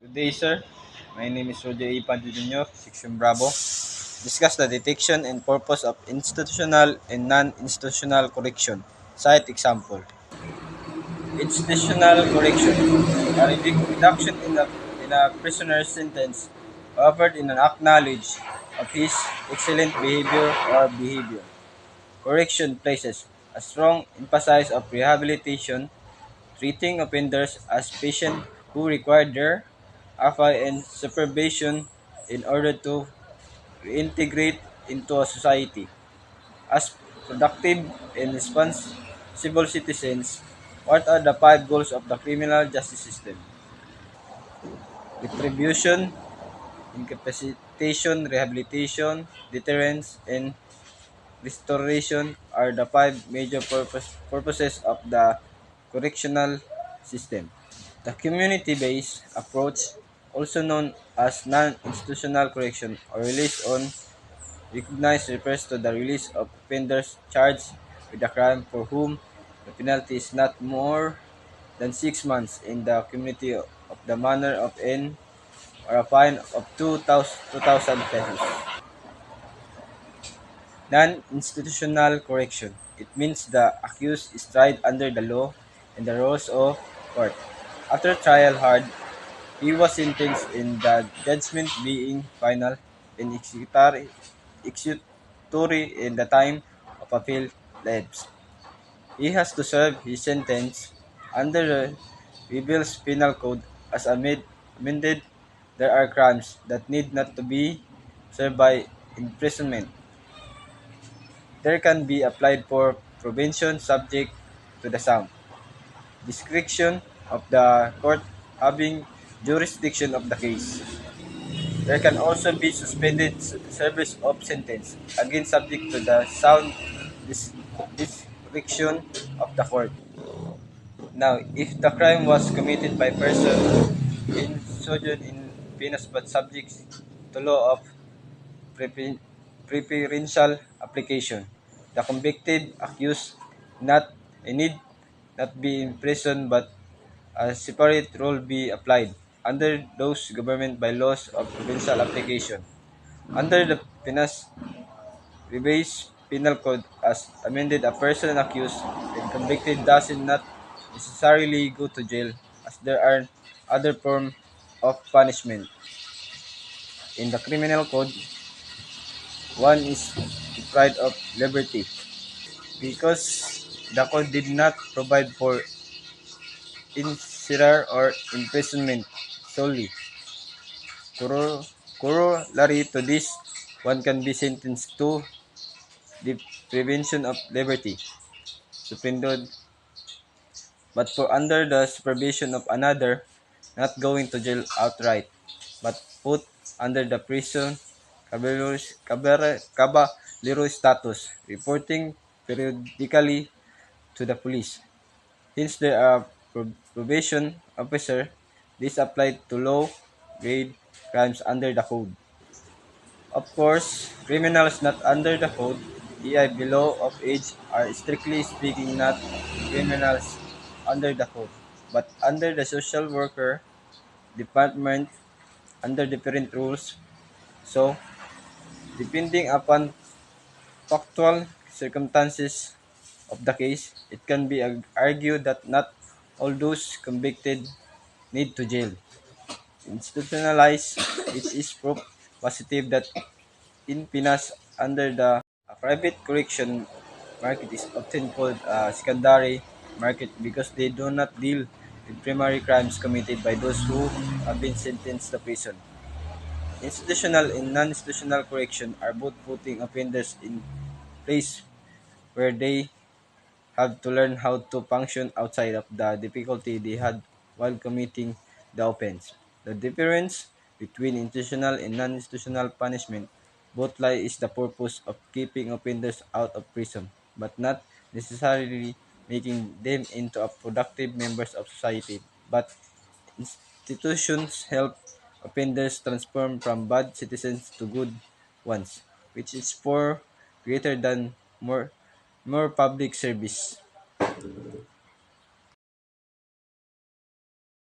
Good day, sir. My name is Roger A. Padre Jr., Section Bravo. Discuss the detection and purpose of institutional and non-institutional correction. Cite example. Institutional correction. A reduction in a prisoner's sentence offered in an acknowledge of his excellent behavior or behavior. Correction places a strong emphasis of rehabilitation, treating offenders as patients who require their AFI and supervision in order to reintegrate into a society. As productive and responsible citizens, what are the five goals of the criminal justice system? Retribution, incapacitation, rehabilitation, deterrence, and restoration are the five major purposes of the correctional system. The community-based approach, also known as non-institutional correction or release on recognized, refers to the release of offenders charged with a crime for whom the penalty is not more than 6 months in the community of the manner of N or a fine of 2,000 pesos. Non-institutional correction. It means the accused is tried under the law and the rules of court. After trial hard, he was sentenced in the judgment being final and executory in the time of appeal lapsed. He has to serve his sentence under the revised penal code as amended. There are crimes that need not to be served by imprisonment. There can be applied for probation subject to the sum discretion of the court having jurisdiction of the case. There can also be suspended service of sentence, again subject to the sound discretion of the court. Now, if the crime was committed by person in sojourn in Pinas but subject to law of preferential application, the convicted accused not need not be imprisoned but a separate rule be applied under those government by laws of provincial application. Under the Pinas Revised Penal Code as amended, a person accused and convicted does not necessarily go to jail as there are other forms of punishment. In the criminal code, one is deprived of liberty because the code did not provide for incarceration or imprisonment solely. Corollary to this, one can be sentenced to deprivation of liberty, suspended, but for under the supervision of another, not going to jail outright, but put under the prison caballero status, reporting periodically to the police. Since they are probation officer, this applied to low-grade crimes under the code. Of course, criminals not under the code, EI below of age, are strictly speaking not criminals under the code, but under the social worker department under different rules. So, depending upon factual circumstances of the case, it can be argued that not all those convicted need to jail. Institutionalized, it is proof positive that in Pinas under the private correction market is often called secondary market because they do not deal with primary crimes committed by those who have been sentenced to prison. Institutional and non-institutional correction are both putting offenders in place where they have to learn how to function outside of the difficulty they had while committing the offense. The difference between institutional and non-institutional punishment both lie is the purpose of keeping offenders out of prison, but not necessarily making them into a productive members of society. But institutions help offenders transform from bad citizens to good ones, which is for greater than more public service.